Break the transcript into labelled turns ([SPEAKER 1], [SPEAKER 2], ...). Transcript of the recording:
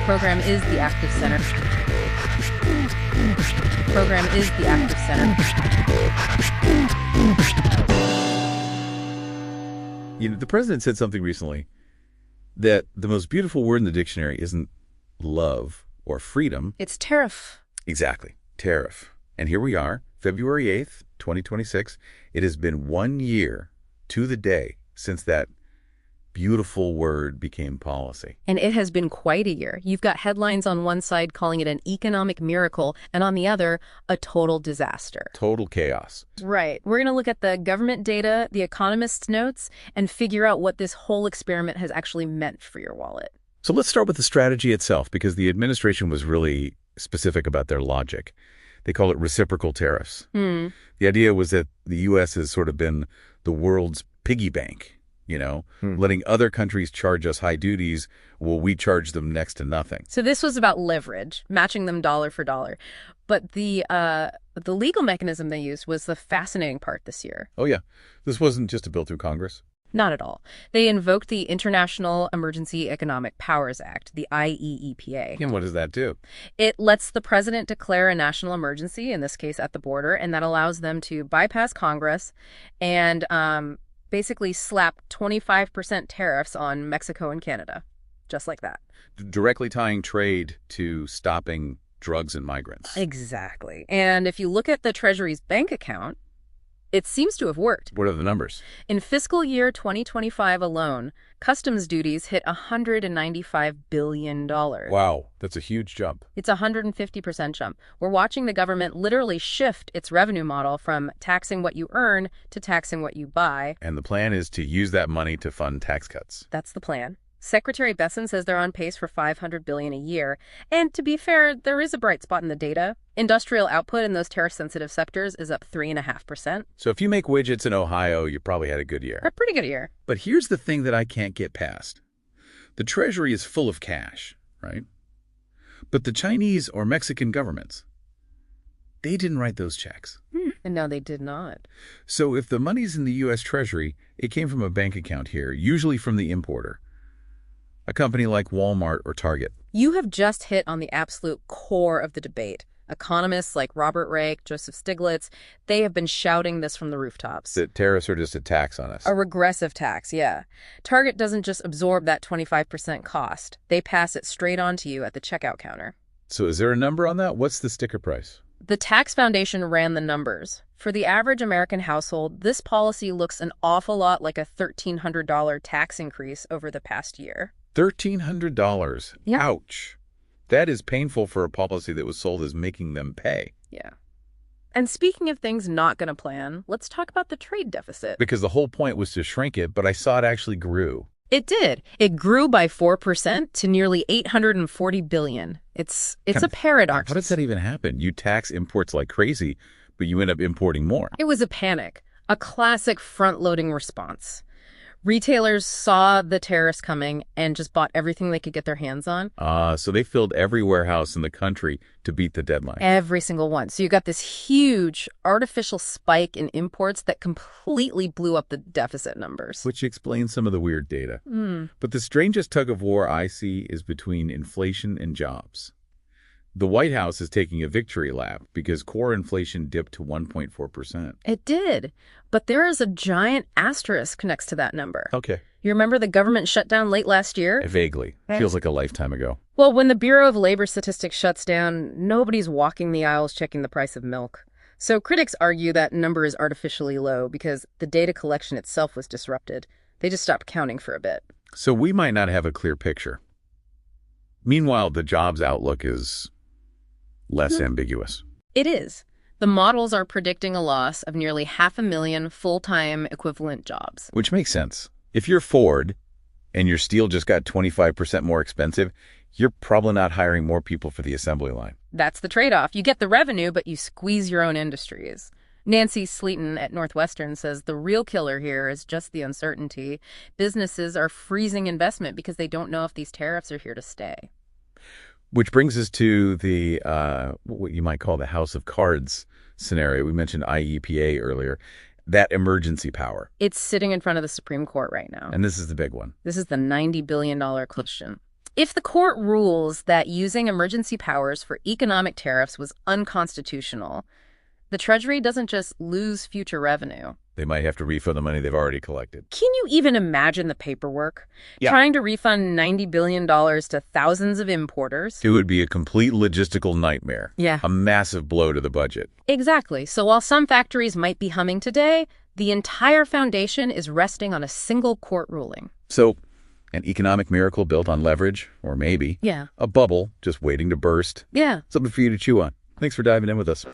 [SPEAKER 1] Program is the active center. Program is the active center.
[SPEAKER 2] You know, the president said something recently that the most beautiful word in the dictionary isn't love or freedom.
[SPEAKER 1] It's tariff.
[SPEAKER 2] Exactly. Tariff. And here we are, February 8th, 2026. It has been 1 year to the day since that beautiful word became policy.
[SPEAKER 1] And it has been quite a year. You've got headlines on one side calling it an economic miracle, and on the other, a total disaster.
[SPEAKER 2] Total chaos.
[SPEAKER 1] Right. We're going to look at the government data, the economist's notes, and figure out what this whole experiment has actually meant for your wallet.
[SPEAKER 2] So let's start with the strategy itself, because the administration was really specific about their logic. They call it reciprocal tariffs. The idea was that the U.S. has sort of been the world's piggy bank. You know, letting other countries charge us high duties while we charge them next to nothing.
[SPEAKER 1] So this was about leverage, matching them dollar for dollar. But the legal mechanism they used was the fascinating part this year.
[SPEAKER 2] Oh, yeah. This wasn't just a bill through Congress.
[SPEAKER 1] Not at all. They invoked the International Emergency Economic Powers Act, the IEEPA.
[SPEAKER 2] And what does that do?
[SPEAKER 1] It lets the president declare a national emergency, in this case at the border, and that allows them to bypass Congress and basically slap 25% tariffs on Mexico and Canada, just like that.
[SPEAKER 2] Directly tying trade to stopping drugs and migrants.
[SPEAKER 1] Exactly. And if you look at the Treasury's bank account, it seems to have worked.
[SPEAKER 2] What are the numbers?
[SPEAKER 1] In fiscal year 2025 alone, customs duties hit $195 billion.
[SPEAKER 2] Wow, that's a huge jump.
[SPEAKER 1] It's a 150% jump. We're watching the government literally shift its revenue model from taxing what you earn to taxing what you buy.
[SPEAKER 2] And the plan is to use that money to fund tax cuts.
[SPEAKER 1] That's the plan. Secretary Besson says they're on pace for $500 billion a year. And to be fair, there is a bright spot in the data. Industrial output in those tariff-sensitive sectors is up 3.5%.
[SPEAKER 2] So if you make widgets in Ohio, you probably had a good year.
[SPEAKER 1] A pretty good year.
[SPEAKER 2] But here's the thing that I can't get past. The Treasury is full of cash, right? But the Chinese or Mexican governments, they didn't write those checks.
[SPEAKER 1] And no, they did not.
[SPEAKER 2] So if the money's in the U.S. Treasury, it came from a bank account here, usually from the importer. A company like Walmart or Target.
[SPEAKER 1] You have just hit on the absolute core of the debate. Economists like Robert Reich, Joseph Stiglitz, they have been shouting this from the rooftops.
[SPEAKER 2] That tariffs are just a tax on us.
[SPEAKER 1] A regressive tax, yeah. Target doesn't just absorb that 25% cost. They pass it straight on to you at the checkout counter.
[SPEAKER 2] So is there a number on that? What's the sticker price?
[SPEAKER 1] The Tax Foundation ran the numbers. For the average American household, this policy looks an awful lot like a $1,300 tax increase over the past year.
[SPEAKER 2] $1,300.
[SPEAKER 1] Yeah.
[SPEAKER 2] Ouch. That is painful for a policy that was sold as making them pay.
[SPEAKER 1] Yeah. And speaking of things not going to plan, let's talk about the trade deficit.
[SPEAKER 2] Because the whole point was to shrink it, but I saw it actually grew.
[SPEAKER 1] It did. It grew by 4% to nearly $840 billion. It's a paradox.
[SPEAKER 2] How does that even happen? You tax imports like crazy, but you end up importing more.
[SPEAKER 1] It was a panic, a classic front-loading response. Retailers saw the tariffs coming and just bought everything they could get their hands on.
[SPEAKER 2] So they filled every warehouse in the country to beat the deadline.
[SPEAKER 1] Every single one. So you got this huge artificial spike in imports that completely blew up the deficit numbers.
[SPEAKER 2] Which explains some of the weird data. But the strangest tug of war I see is between inflation and jobs. The White House is taking a victory lap because core inflation dipped to 1.4%.
[SPEAKER 1] It did. But there is a giant asterisk next to that number.
[SPEAKER 2] Okay.
[SPEAKER 1] You remember the government shutdown late last year?
[SPEAKER 2] Vaguely. Feels like a lifetime ago.
[SPEAKER 1] Well, when the Bureau of Labor Statistics shuts down, nobody's walking the aisles checking the price of milk. So critics argue that number is artificially low because the data collection itself was disrupted. They just stopped counting for a bit.
[SPEAKER 2] So we might not have a clear picture. Meanwhile, the jobs outlook is less ambiguous.
[SPEAKER 1] It is. The models are predicting a loss of nearly 500,000 full-time equivalent jobs.
[SPEAKER 2] Which makes sense. If you're Ford and your steel just got 25% more expensive, you're probably not hiring more people for the assembly line.
[SPEAKER 1] That's the trade-off. You get the revenue, but you squeeze your own industries. Nancy Sleeton at Northwestern says the real killer here is just the uncertainty. Businesses are freezing investment because they don't know if these tariffs are here to stay.
[SPEAKER 2] Which brings us to the, what you might call the House of Cards scenario. We mentioned IEEPA earlier. That emergency power.
[SPEAKER 1] It's sitting in front of the Supreme Court right now.
[SPEAKER 2] And this is the big one.
[SPEAKER 1] This is the $90 billion question. If the court rules that using emergency powers for economic tariffs was unconstitutional, the Treasury doesn't just lose future revenue.
[SPEAKER 2] They might have to refund the money they've already collected.
[SPEAKER 1] Can you even imagine the paperwork?
[SPEAKER 2] Yeah.
[SPEAKER 1] Trying to refund $90 billion to thousands of importers?
[SPEAKER 2] It would be a complete logistical nightmare.
[SPEAKER 1] Yeah.
[SPEAKER 2] A massive blow to the budget.
[SPEAKER 1] Exactly. So while some factories might be humming today, the entire foundation is resting on a single court ruling.
[SPEAKER 2] So, an economic miracle built on leverage, or maybe
[SPEAKER 1] Yeah.
[SPEAKER 2] a bubble just waiting to burst.
[SPEAKER 1] Yeah.
[SPEAKER 2] Something for you to chew on. Thanks for diving in with us.